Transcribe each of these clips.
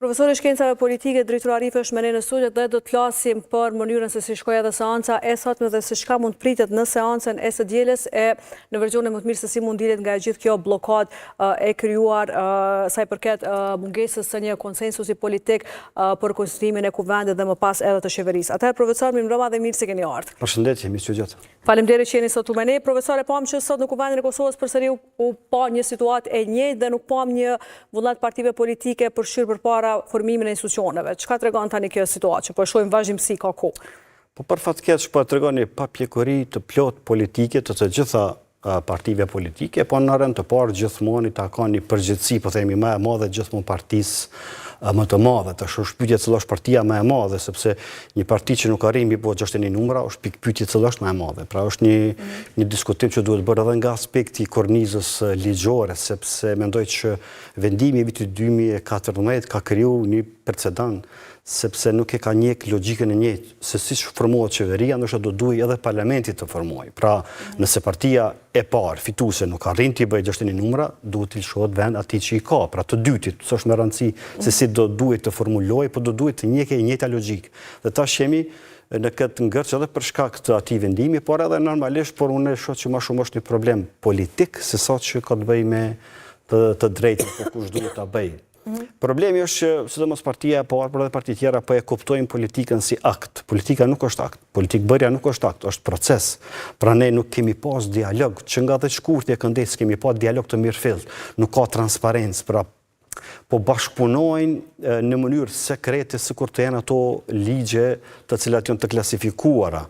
Profesori shkencave politike, drejtori Arifi është me ne në studio dhe do të flasim për mënyrën se si shkoi edhe seanca e sotme dhe se çka mund pritet në seancën e së dielës e në versionin më të mirë se si mund dilet nga gjithë kjo bllokadë e krijuar sa i përket mungesës së një konsensusi politik për konstituimin e kuvendit dhe më pas edhe të qeverisë. Atëherë profesor, mirëmbrëma dhe mirë se keni ardhur. Përshëndetje, mirë se gjatë. Faleminderit që jeni sot me ne. Profesor, e pam që sot në kuvendin e Kosovës përsëri u pa një situatë e njëjtë dhe nuk pam një vullnet partive politike përfshirë përpara formimin e institucioneve. Çka tregon tani kjo situatë që po shohim vazhdimsi ka kohë? Po për fat keq po tregon një papjekuri të plot politike të gjitha partive politike, po në rend të parë gjithmonë i takon një përgjegjësi, po themi më e madhe gjithmonë partisë më të madhe. Tash është pyetje cila është partia më e madhe, sepse një parti që nuk arrin mbi 61 numra është pikë pyetje cila është më e madhe. Pra është një diskutim që duhet bërë edhe nga aspekti i kornizës ligjore, sepse mendoj që vendimi i vitit 2014 ka krijuar një precedent, sepse nuk e ka njeh logjikën e njëjtë se siç formohet qeveria, ndoshta do duhej edhe parlamenti të formojë. Pra, nëse partia e parë fituese nuk arrin të bëjë 61 numra, duhet të lëshohet vend atij që i ka. Pra, të dytit, s'është me rëndësi se si do duhet të formulojë, por do duhet të njehej e njëjta logjikë. Dhe tash jemi në këtë ngërç edhe për shkak të atij vendimi, por edhe normalisht, por unë shoh që më shumë është një problem politik se sa që ka të bëjë me të drejtën, po kush duhet ta bëjë. Problemi është që sidomos partia e parë, por edhe partit tjera po e kuptojnë politikën si akt. Politika nuk është akt, politikbërja nuk është akt, është proces. Pra ne nuk kemi pas dialog, që nga dhe shkurtje këndes kemi pas dialog të mirëfillt, nuk ka transparencë, pra po bashkëpunojnë në mënyrë sekrete sikur të jenë ato ligje të cilat janë të klasifikuara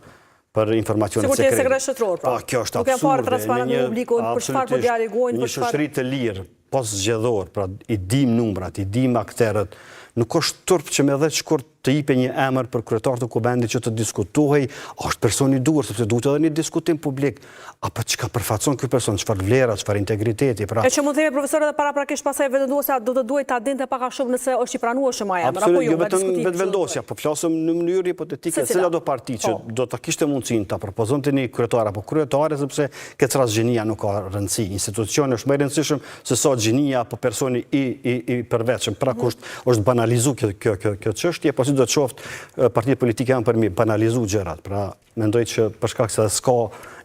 për informacione sekrete. Sikur të jenë sekret shtetëror, pra. Kjo është absurde. Nuk janë parë transparent në publikun për çfarë po dialogojnë, një shoqëri të lirë, postzgjedhor, pra i dim numrat, i dim akterët, nuk është turp që me 10 shkurt të jipe një emër për kryetar të kuvendit që të diskutohej, është person i duhur, sepse duhet edhe një diskutim publik, apo çka përfaqëson ky person, çfarë vlera, çfarë integriteti, pra. E që mund të themi profesor edhe paraprakisht pasaj vetëvendosja do të duhet ta dinte pak a shumë nëse është i pranueshëm ai emër, apo jo, vetëm vetëvendosja, po flasim në mënyrë hipotetike, cila do parti që do ta kishte mundësinë ta propozonte një kryetar apo kryetare, sepse këtë rast gjenia nuk ka rëndësi. Institucioni është më i rëndësishëm se sa gjenia apo personi i përvetshëm. Pra është banalizuar kjo çështje, po si do të qoftë partitë politike janë për mi banalizu gjërat. Pra, mendoj që për shkak se s'ka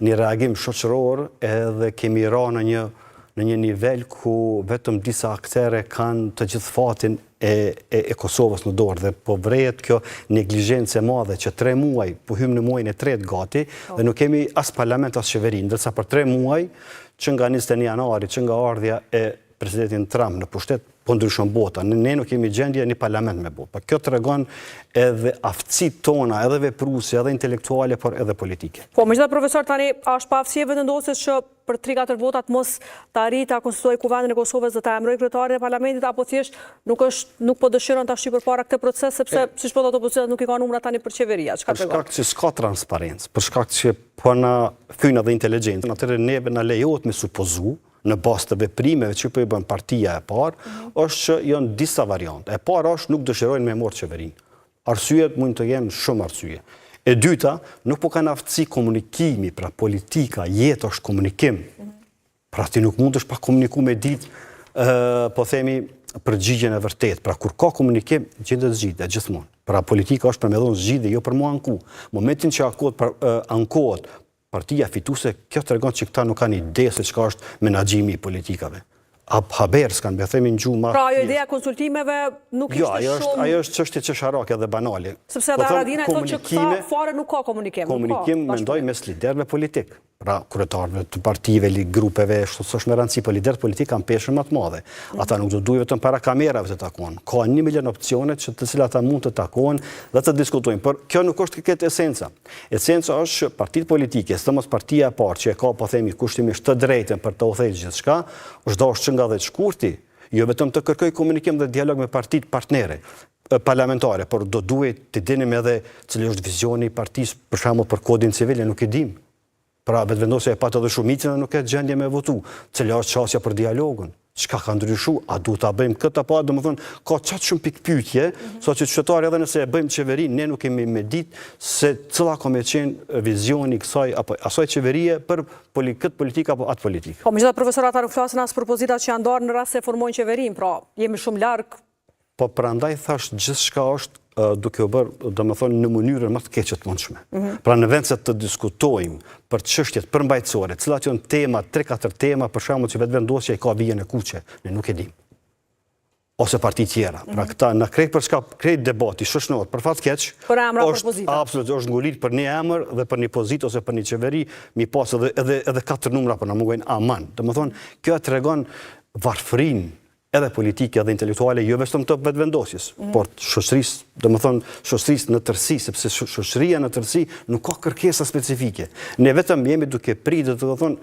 një reagim shoqëror, edhe kemi ra në një nivel ku vetëm disa aktere kanë të gjithë fatin e Kosovës në dorë, dhe po vrejet kjo neglizhencë e madhe që 3 muaj, po hymë në muajin e 3 gati, dhe nuk kemi as parlament as qeveri, ndërsa për 3 muaj, që nga 21 janari, që nga ardhja e presidentin Trump në pushtet, po ndryshon bota. Ne nuk kemi gjendje një parlament me bota. Kjo tregon edhe aftësitë tona, edhe vepruese, edhe intelektuale, por edhe politike. Po, megjithatë profesor, tani është pa aftësi e vetëndosjes që për 3-4 votat mos të arrijë ta konstituojë kuvendin e Kosovës dhe ta emërojë kryetarin e parlamentit, apo thjesht nuk po dëshiron ta shtyjë përpara këtë proces sepse siç po thotë opozita nuk i ka numra tani për qeveria. Çka tregon? Për shkak që s'ka transparencë, për shkak që po na thyn edhe inteligjencën, atëherë neve na lejohet me supozu në bazë të veprimeve që po i bën partia e parë, është që janë disa variante. E para është nuk dëshirojnë me marrë qeverinë. Arsyet mund të jenë shumë arsye. E dyta, nuk po kanë aftësi komunikimi, pra politika, jetë është komunikim. Pra ti nuk mund është pa komuniku me ditë, po themi, përgjigjen e vërtet. Pra kur ka komunikim, gjendet zgjidhje gjithmonë. Pra politika është për me dhonë zgjidhje, jo për mu anku. Momentin që ankohet partia fituese, kjo të regon që këta nuk kanë ide se çka është menaxhimi i politikave. Haber s'kanë, be themi në gjuhë ma... Pra, ajo ideja konsultimeve nuk ishte shumë... Jo, ajo është çështje çesharake dhe banale. Sepse edhe Haradinaj thotë që këta fare nuk ka komunikim. Komunikim, mendoj, mes liderëve politik. Pra, kryetarëve të partive, grupeve, s'është me rëndësi, po liderët politik kanë peshën më të madhe. Ata nuk do duhet vetëm para kamerave të takohen. Ka 1 milion opsione të cilat ata mund të takohen dhe të diskutojnë. Por kjo nuk është këtë esenca. Esenca është që partitë politike, sidomos partia e parë që e ka, po themi, kushtimisht të drejtën për të udhëhequr gjithçka, është dashur që nga 10 shkurti, jo vetëm të kërkoj komunikim dhe dialog me partitë partnere parlamentare, por do duhet të dinim edhe cili është vizioni i partisë, për shembull për kodin civil, nuk e dim. Pra vetëvendosja e patë edhe shumicën dhe nuk e gjendje me votu. Cila është çësia për dialogun? Çka ka ndryshu? A duhet ta bëjmë këtë apo domethënë ka çat shumë pikpyetje, saqë qytetari edhe nëse e bëjmë qeverinë, ne nuk kemi me ditë se cila ka me qenë vizioni i kësaj apo asaj qeverie për këtë politikë apo atë politikë. Po megjithatë profesorat nuk flasin as për pozitat që janë ndarë në rast se formojnë qeverinë, pra jemi shumë larg po prandaj thash gjithçka është duke u bërë, domethënë, në mënyrën më të keqe të mundshme. Pra në vend se të diskutojmë për çështjet përmbajtësore, cilat janë tema, 3-4 tema, për shembull që vetëvendosja i ka vijën e kuqe, ne nuk e dim. Ose parti tjera. Pra këta në krejt për shka krejt debati shoqënorë për fat keq, për emra për pozita. Absolutisht është ngulit për një emër dhe për një pozitë ose për një qeveri, mi pas edhe 4 numra për në mungojnë aman. Domethënë, kjo tregon varfërinë edhe politike edhe intelektuale, jo vetëm të vetëvendosjes, por shoqërisë, domethënë shoqërisë në tërësi, sepse shoqëria në tërësi nuk ka kërkesa specifike. Ne vetëm jemi duke pritur, domethënë,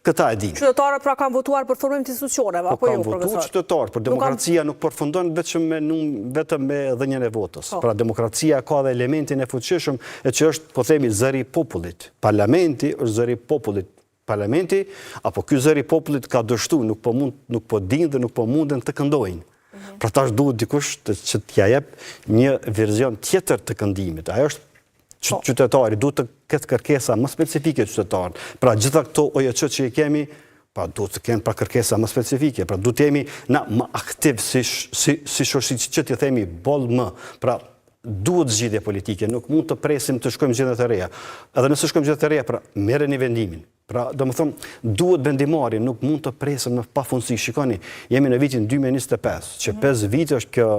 këta e dim. Qytetarët pra kanë votuar për formim të institucioneve, apo jo, profesor? Kanë votuar qytetarë, por demokracia nuk përfundon vetëm me dhënien e votës. Pra demokracia ka dhe elementin e fuqishëm e që është, po themi, zëri i popullit. Parlamenti është zëri i popullit. Parlamenti, apo ky zëri i popullit ka dështu, nuk po dinë dhe nuk po munden të këndojnë. Pra tash duhet dikush që t'ja jep një verzion tjetër të këndimit. Ajo është qytetari, duhet të ketë kërkesa më specifike qytetarët. Pra gjitha këto OJC që i kemi, pra duhet të kenë pra kërkesa më specifike, pra duhet të jemi na më aktiv si shoqëri që t'i themi boll më. Pra duhet zgjidhje politike, nuk mund të presim të shkojmë zgjedhje të reja. Edhe nëse shkojmë zgjedhje të reja, pra merreni vendimin. Pra, domethënë, duhet vendimarrje, nuk mund të presim në pafundësi. Shikoni, jemi në vitin 2025, që 5 vite është kjo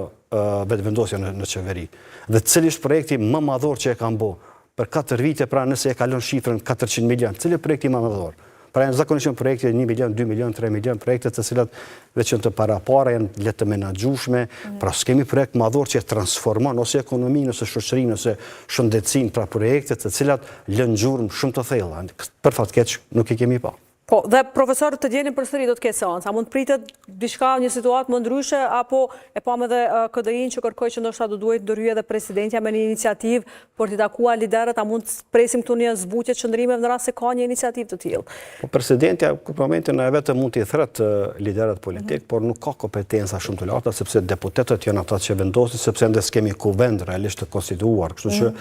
vetëvendosja në qeveri. Dhe cili është projekti më madhor që e kanë bo? Për 4 vite, pra nëse e kalon shifrën 400 milion, cili është projekti më madhor? Pra janë zakonisht projekte 1 milion, 2 milion, 3 milion, projekte të cilat veç janë të parapara, janë letë të menaxhueshme, pra s'kemi projekt madhor që e transformon ose ekonominë, ose shoqërinë, ose shëndetësinë, pra projekte të cilat lënë gjurmë shumë të thella. Për fat keq nuk i kemi pa. Po, dhe profesorët të djenin përsëri do të ketë seanca, mund të pritet diçka një situatë më ndryshe, apo e pam edhe KDI-n që kërkoi që ndoshta do duhet ndërhyjë edhe presidentja me një iniciativë për t'i takuar liderët, a mund të presim këtu një zbutje çndrimeve në rast se ka një iniciativë të tillë? Po presidentja në momentin e vetëm mund t'i thret liderët politik, por nuk ka kompetenca shumë të larta sepse deputetët janë ata që vendosin, sepse ende s'kemi kuvend realisht të konstituar, kështu që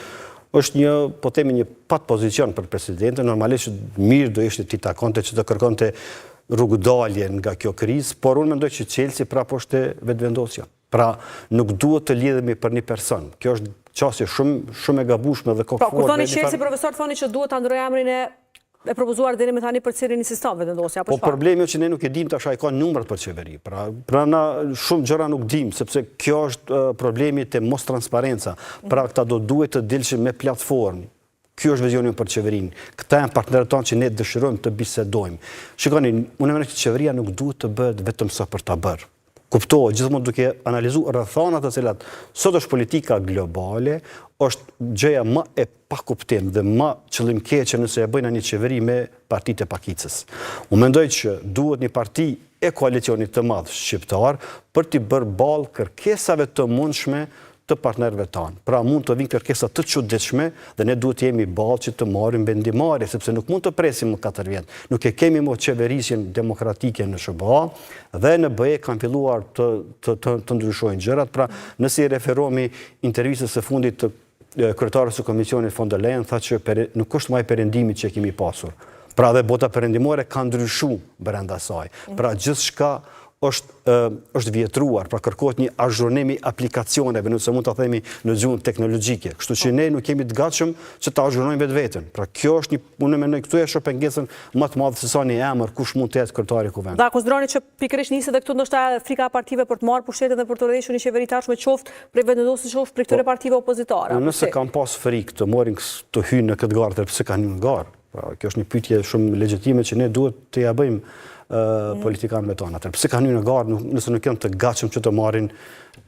është një, po themi, një pat pozicion për presidentin, normalisht mirë do ishte t'i takonte që të kërkonte rrugëdalje nga kjo krizë, por unë mendoj që Çelësi prapë është vetëvendosja. Pra nuk duhet të lidhemi për një person. Kjo është qasje shumë e gabueshme dhe kokëfore. Pra, kur thoni Çelësi, profesor, thoni që duhet ta ndrojë emrin e propozuar deri më tani për cilin sistem vetëvendosja, apo çfarë? Po problemi është që ne nuk e dim tash ai ka numrat për qeveri. Pra na shumë gjëra nuk dim, sepse kjo është problemi te mos transparenca. Pra këta do duhet të dilshin me platformë. Ky është vizioni për qeverinë. Këta janë partnerët tonë që ne dëshirojmë të bisedojmë. Shikoni, unë mendoj që qeveria nuk duhet të bëhet vetëm sa për ta bërë. Kuptohet gjithmonë duke analizuar rrethana të cilat sot është politika globale, është gjëja më e pakuptim dhe më qëllimkeqe nëse e bëjnë një qeveri me partitë e pakicës. Unë mendoj që duhet një parti e koalicionit të madh shqiptar për t'i bërë ballë kërkesave të mundshme të partnerëve tanë. Pra mund të vinë kërkesa të çuditshme dhe ne duhet të jemi ballë që të marrim vendimarrje, sepse nuk mund të presim më 4 vjet. Nuk e kemi më qeverisjen demokratike në SBA dhe në BE kanë filluar të ndryshojnë gjërat. Pra nëse i referohemi intervistës së fundit të kryetarës së Komisionit von der Leyen, tha që nuk është më ai perëndimi që kemi pasur. Pra dhe bota perëndimore ka ndryshuar brenda saj. Pra gjithçka është vjetruar, pra kërkohet një azhurnim i aplikacioneve, nëse mund ta themi në gjuhën teknologjike. Kështu që ne nuk jemi të gatshëm që ta azhurnojmë vetveten. Pra kjo është një, unë mendoj këtu është pengesën më të madhe se sa një emër kush mund të jetë kryetari i kuvendit. Da konsideroni që pikërisht nisë edhe këtu ndoshta frika e partive për të marrë pushtetin dhe për të rrjedhur një qeveri tashme qoftë prej vendosjes qoftë prej këtyre partive opozitare. Nëse kanë pas frikë të morin të hyjnë në këtë garë, pse kanë hyrë në garë? Pra kjo është një pyetje shumë legjitime që ne duhet të ja bëjmë politikanëve tonë. Atëherë pse kanë hyrë në garë nëse nuk janë të gatshëm që të marrin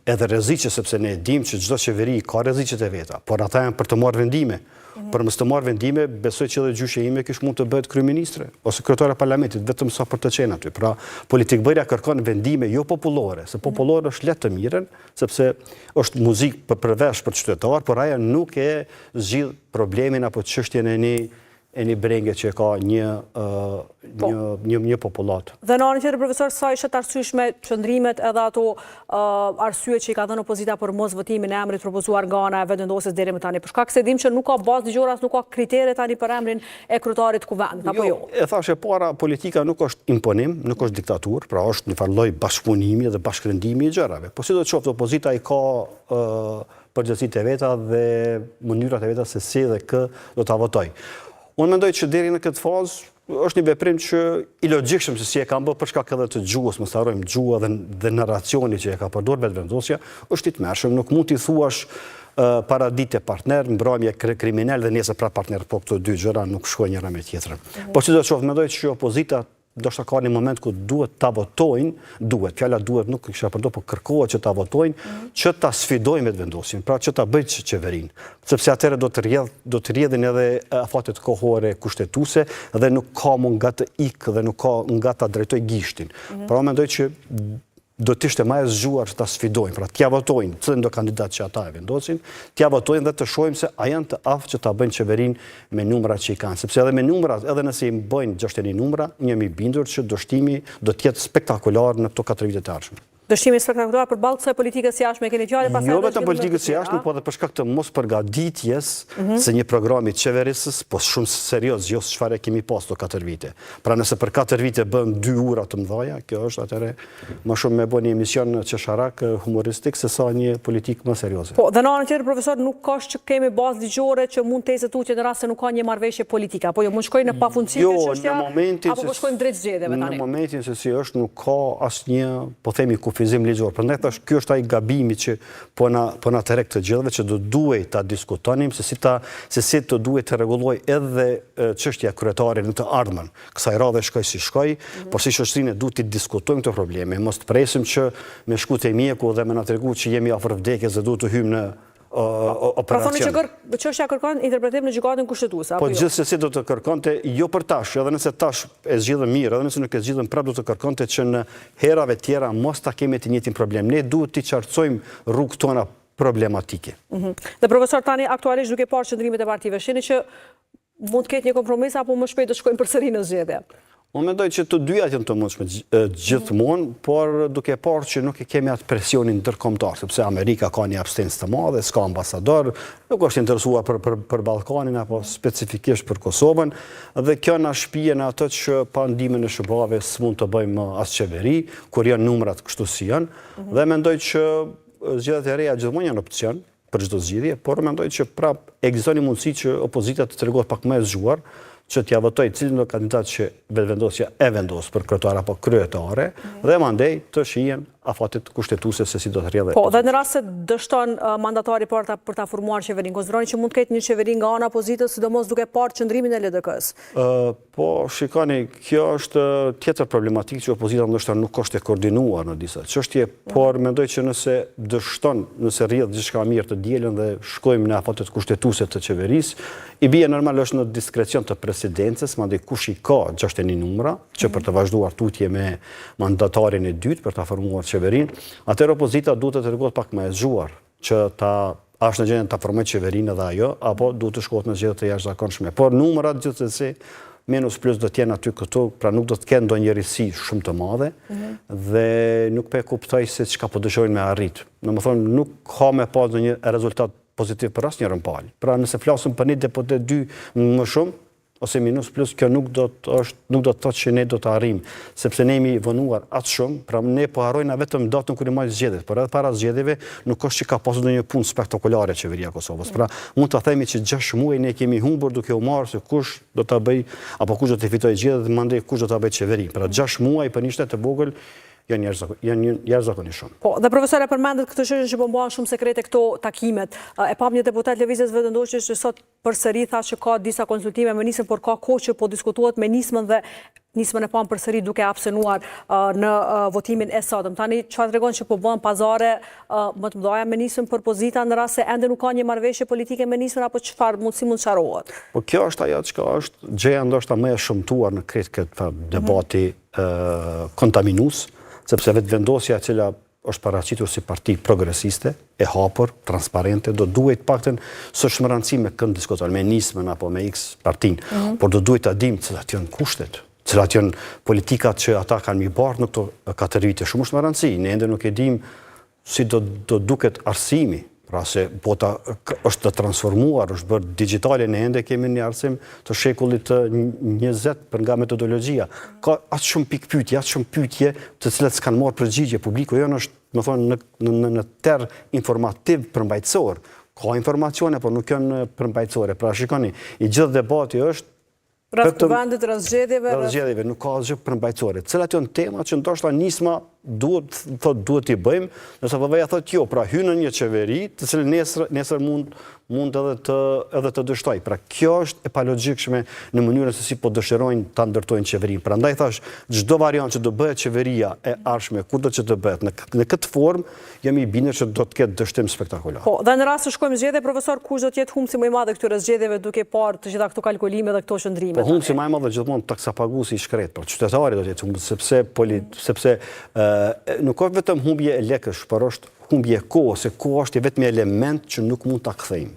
edhe rreziqe, sepse ne e dimë që çdo qeveri ka rreziqet e veta, por ata janë për të marrë vendime. Për mos të marrë vendime, besoj që edhe gjyqja ime kish mund të bëhet kryeministre ose kryetare e parlamentit, vetëm sa për të qenë aty. Pra politikbërja kërkon vendime jo popullore, se popullore është letë të mirën, sepse është muzikë përveç për qytetar, por ajo nuk e zgjidh problemin apo çështjen e një e një brengje që ka një popullat. Dhe në anën tjetër, profesor, sa ishte arsyeshme qëndrimet edhe ato arsye që i ka dhënë opozita për mos votimin e emrit propozuar nga ana e vendosjes deri më tani. Për shkak se dim që nuk ka bazë ligjore, as nuk ka kritere tani për emrin e kryetarit kuvend, apo jo? E thashë para, politika nuk është imponim, nuk është diktatur, pra është një farë lloj bashkëpunimi dhe bashkërendimi i gjërave. Po si do të qoftë, opozita i ka përgjegjësitë e veta dhe mënyrat e veta se si dhe kë do ta votoj. Unë mendoj që deri në këtë fazë është një veprim që i logjikshëm se si e kanë bërë për shkak edhe të gjuhës, mos harrojmë gjuha dhe narracioni që e ka përdorur vetvendosja, është i tmerrshëm, nuk mund t'i thuash paradite partner, mbrëmje kriminal dhe nesër pra partner, po këto dy gjëra nuk shkojnë njëra me tjetrën. Po si do të qoftë, mendoj që opozita ndoshta ka një moment ku duhet ta votojnë, fjala duhet nuk kisha përdorur, po kërkohet që ta votojnë, që ta sfidojnë vetvendosjen, pra që ta bëjë qeverinë. Sepse atëherë do të rrjedhin edhe afatet kohore kushtetuese dhe nuk ka mund nga të ikë dhe nuk ka nga ta drejtoj gishtin. Pra mendoj që do të ishte më e zgjuar që ta sfidojnë, pra t'ja votojnë cilën do kandidat që ata e vendosin, t'ja votojnë dhe të shohim se a janë të aftë që ta bëjnë qeverinë me numrat që i kanë. Sepse edhe me numrat, edhe nëse i bëjnë 61 numra, jemi bindur që dështimi do t'jetë spektakular në këto 4 vite të ardhshme. Dështimi spektakular për ballë kësaj politikës së jashtme keni fjalë pastaj. Jo vetëm politikës së jashtme, po edhe për shkak të mos përgatitjes së një programi qeverisës, po shumë serioz, jo çfarë kemi pas këto 4 vite. Pra nëse për 4 vite bën 2 ura të mëdha, kjo është atëre më shumë me bën një emision qesharak humoristik se sa një politikë më serioze. Po, dhe në anën tjetër, profesor, nuk ka që kemi bazë ligjore që mund të ekzekutoj në rast se nuk ka një marrëveshje politike, apo jo mund shkojnë në pafundësi çështja, apo po shkojnë drejt zgjedhjeve tani. Në momentin se si është nuk ka asnjë, po themi kufizim ligjor. Prandaj thash, ky është ai gabimi që po na tërheq të gjithëve që do duhet ta diskutonim se si të duhet të rregulloj edhe çështja kryetare në të ardhmen. Kësaj radhe shkoj si shkoj, por si shoqërinë duhet të diskutojmë këto probleme, mos të presim që me shku te mjeku dhe me na tregu që jemi afër vdekjes dhe duhet të hyjmë në operacion. Pra thoni që çështja kërkon interpretim në gjykatën kushtetuese, apo jo? Po gjithsesi do të kërkonte jo për tash, edhe nëse tash e zgjidhëm mirë, edhe nëse nuk e zgjidhëm prapë do të kërkonte që në herave tjera mos ta kemi të njëjtin problem. Ne duhet të qartësojmë rrugët tona problematike. Dhe profesor, tani aktualisht duke parë qëndrimet e partive, shihni që mund të ketë një kompromis apo më shpejt të shkojnë përsëri në zgjedhje? Unë mendoj që të dyjat janë të mundshme gjithmonë, por duke parë që nuk e kemi atë presionin ndërkombëtar, sepse Amerika ka një abstencë të madhe, s'ka ambasador, nuk është interesuar për Ballkanin apo specifikisht për Kosovën, dhe kjo na shpihen atë që pa ndihmën e SBA-ve s'mund të bëjmë as qeveri, kur janë numrat kështu si janë, dhe mendoj që zgjedhjet e reja gjithmonë janë opcion për çdo zgjidhje, por mendoj që prap ekziston një mundësi që opozita të tregohet pak më e zgjuar, që t'ja votoj cilin do kandidat që vetvendosja e vendos për kryetar apo kryetare, dhe mandej të shihen afatet kushtetuese se si do të rrjedhë. Po, dhe në rast se dështon mandatari për ta formuar qeverinë, konsideroni që mund të ketë një qeveri nga ana opozitës, sidomos duke parë qëndrimin e LDK-s. Po, shikoni, kjo është tjetër problematikë që opozita ndoshta nuk është e koordinuar në disa çështje, por mendoj që nëse dështon, nëse rrjedh diçka mirë të dielën dhe shkojmë në afatet kushtetuese të qeverisë, i bie normal është në diskrecion të presidencës, mandej kush i ka 61 numra, që për të vazhduar tutje me mandatarin e dytë për ta formuar qeverinë, atëherë opozita duhet të tregohet pak më e zgjuar që është në gjendje ta formojë qeverinë edhe ajo, apo duhet të shkohet në zgjedhje të jashtëzakonshme. Por numrat gjithsesi minus plus do të jenë aty këtu, pra nuk do të kenë ndonjë risi shumë të madhe dhe nuk po e kuptoj se çka po dëshirojnë me arrit. Domethënë nuk ka me pas ndonjë rezultat pozitiv për asnjërin palë. Pra nëse flasim për 1 deputet 2 më shumë ose minus plus, kjo nuk do të thotë që ne do të arrijmë, sepse ne jemi vonuar atë shumë, pra ne po harrojna vetëm datën kur i marrin zgjedhjet, por edhe para zgjedhjeve nuk është që ka pasur ndonjë punë spektakolare qeveria e Kosovës. Pra mund ta themi që 6 muaj ne kemi humbur duke u marrë se kush do ta bëj apo kush do të fitojë zgjedhjet dhe mandej kush do ta bëjë qeveri. Pra 6 muaj për një shtet të vogël janë jashtëzakonisht shumë. Po, dhe profesor e përmendet këtë çështje që po bëhen shumë sekrete këto takimet. E pam një deputet Lëvizjes Vetëndoqës që sot përsëri tha që ka disa konsultime me nismën, por ka kohë që po diskutohet me nismën dhe nismën e pam përsëri duke absenuar në votimin e sotëm. Tani çfarë tregon që po bëhen pazare më të mëdha me nismën për pozita në rast se ende nuk ka një marrëveshje politike me nismën, apo çfarë mund çarohet? Po kjo është ajo çka është gjëja ndoshta më e shëmtuar në këtë debati kontaminues, sepse vetvendosja e cila është paraqitur si parti progresiste, e hapur, transparente, do duhet paktën s'është më rëndësi me kënd diskutuar, me nismën apo me X partin, por do duhet ta dimë cilat janë kushtet, cilat janë politikat që ata kanë mi bartë në këto 4 vite. Shumë është më rëndësi, ne ende nuk e dimë si do duket arsimi, pra se bota është të transformuar, është bërë digitale, ne ende kemi një arsim të shekullit të 20 për nga metodologjia. Ka atë shumë pikpyetje, atë shumë pyetje të cilat s'kanë marrë përgjigje. Publiku jonë është, më thonë, në terr informativ përmbajtësor. Ka informacione, por nuk janë përmbajtësore. Pra shikoni, i gjithë debati është rreth kuvendit, rreth zgjedhjeve, nuk ka asgjë përmbajtësore. Cilat janë temat që ndoshta nisma duhet t'i bëjmë, nëse vëveja thotë jo, pra hynë në një qeveri, të cilën nesër mund edhe të dështoj. Pra kjo është e palogjikshme në mënyrën se si po dëshirojnë ta ndërtojnë qeverinë. Prandaj thash, çdo variant që do bëhet qeveria e ardhshme, kur do që të bëhet në këtë formë, jam i bindur që do të ketë dështim spektakolar. Po, dhe në rast se shkojmë zgjedhje, profesor, kush do të jetë humbsi më i madh këtyre zgjedhjeve duke parë të gjitha këto kalkulime dhe këto qëndrime? Po humbsi më i madh gjithmonë taksapaguesi i shkret, por qytetari do të jetë humbës sepse nuk është vetëm humbje e lekësh, por është humbje e kohës, se koha është vetëm element që nuk mund ta kthejmë.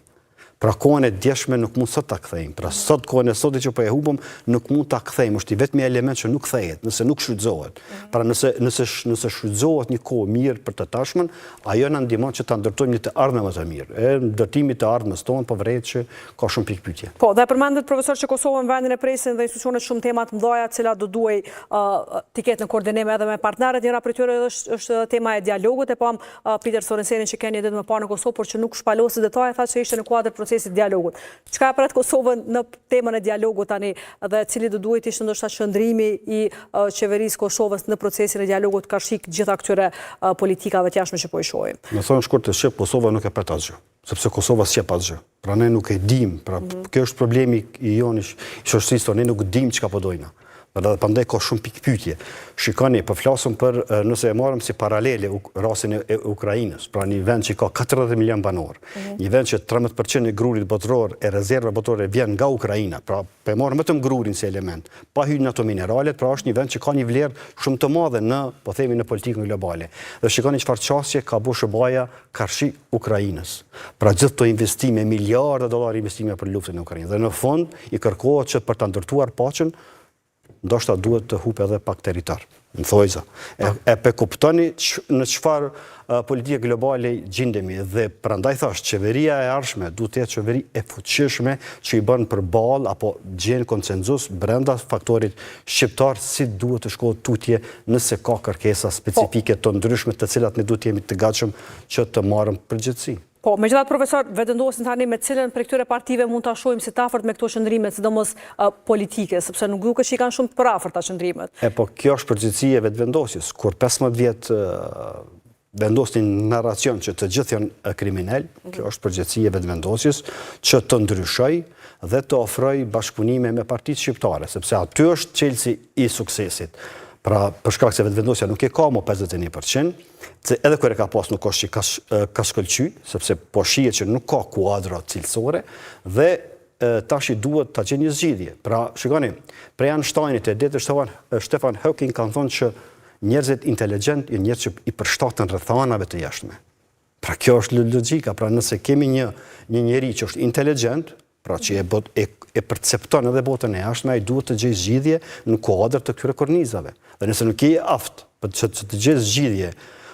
Pra kohën e djeshme nuk mund sot ta kthejmë. Pra sot kohën e sotit që po e humbëm nuk mund ta kthejmë. Është vetëm element që nuk kthehet, nëse nuk shfrytëzohet. Pra nëse shfrytëzohet një kohë mirë për të tashmen, ajo na ndihmon që ta ndërtojmë një të ardhme më të mirë. E ndërtimi të ardhmës tonë po vret që ka shumë pikpyetje. Po, dhe përmendet profesor që Kosova në vendin e presin dhe institucionet shumë temat mëdha të cilat do duhej të ketë në koordinim edhe me partnerët. Njëra prej tyre është tema e dialogut. E pam Peter Sorensenin që keni ditë më parë në Kosovë, por që nuk shpalosi detaje, tha që ishte në kuadër procesit dialogut. Çka e pret Kosovën në temën e dialogut tani dhe cili do duhet ishte ndoshta qëndrimi i qeverisë Kosovës në procesin e dialogut kashik gjitha këtyre politikave të jashtme që po i shohim? Në thonë shkurt të shqip, Kosova nuk e pret asgjë, sepse Kosova s'jep asgjë. Pra ne nuk e dim, pra kjo është problemi i jonë i shoqërisë tonë, ne nuk dim çka po dojna. Prandaj ka shumë pikpyetje. Shikoni, po flasëm për nëse e marrëm si paralele rastin e Ukrainës, pra një vend që ka 40 milion banor, një vend që 13% e grurit botëror e rezervave botërore vjen nga Ukraina, pra po e marrëm vetëm grurin si element, pa hyrë në ato mineralet, pra është një vend që ka një vlerë shumë të madhe në, po themi, në politikën globale. Dhe shikoni çfarë çështje ka bëu SBA karshi Ukrainës. Pra gjithë këto investime, miliardë dollar investime për luftën e Ukrainës. Dhe në fund i kërkohet që për ta ndërtuar paqen ndoshta duhet të hup edhe pak territor, në thojza. E pe kuptoni në çfarë politike globale gjendemi dhe prandaj thash, qeveria e ardhshme duhet të jetë qeveri e fuqishme që i bën përballë apo gjen konsenzus brenda faktorit shqiptar si duhet të shkohet tutje nëse ka kërkesa specifike të ndryshme të cilat ne duhet jemi të gatshëm që të marrim përgjegjësi. Po, megjithatë profesor, vendosin tani me cilën prej këtyre partive mund ta shohim si të afërt me këto qëndrime, sidomos politike, sepse nuk duket që i kanë shumë të përafërt ta qëndrimet. Po kjo është përgjegjësi e vetvendosjes. Kur 15 vjet vendosnin narracion që të gjithë janë kriminal, kjo është përgjegjësi e vetvendosjes që të ndryshoj dhe të ofroj bashkëpunime me partitë shqiptare, sepse aty është çelësi i suksesit. Pra, për shkak se vetvendosja nuk e ka më 51%, se edhe kur e ka pas nuk është që ka shkëlqy, sepse po shihet që nuk ka kuadra cilësore dhe tash i duhet ta gjejë një zgjidhje. Pra, shikoni, prej Einsteinit e ditë Stephen Hawking kanë thonë që njerëzit inteligjent janë njerëz që i përshtaten rrethanave të jashtme. Pra kjo është logjika, pra nëse kemi një njerëz që është inteligjent, pra që e percepton edhe botën e jashtme, ai duhet të gjejë zgjidhje në kuadër të këtyre kornizave. Dhe nëse nuk je aft për të gjejë zgjidhje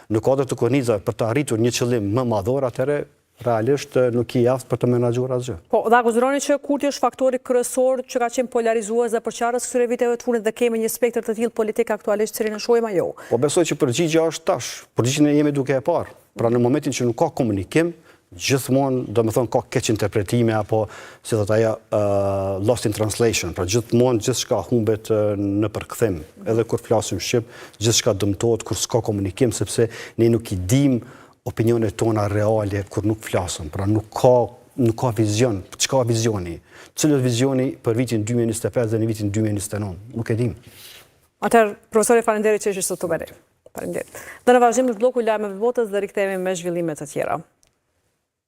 në kuadër të kornizave për të arritur një qëllim më madhor, atëherë realisht nuk je aft për të menaxhuar asgjë. Po, dhe akuzoni që Kurti është faktori kryesor që ka qenë polarizues dhe përqarës këtyre viteve të fundit dhe kemi një spektër të tillë politik aktualisht cilin e shohim ajo. Po besoj që përgjigjja është tash. Përgjigjen e jemi duke e parë. Pra në momentin që nuk ka komunikim, gjithmonë, do me thonë, ka keq interpretime apo, si thot ajo, lost in translation. Pra gjithmonë gjithçka humbet në përkthim. Edhe kur flasim shqip, gjithçka dëmtohet kur s'ka komunikim, sepse ne nuk i dim opinionet tona reale kur nuk flasëm. Pra nuk ka vizion. Çka vizioni? Cilët vizioni për vitin 2025 dhe në vitin 2029? Nuk e dim. Atëherë, profesori, faleminderit që ishit sot me ne. Faleminderit. Dhe në vazhdim në bloku lajmeve botës dhe rikthehemi me zhvillime të tjera.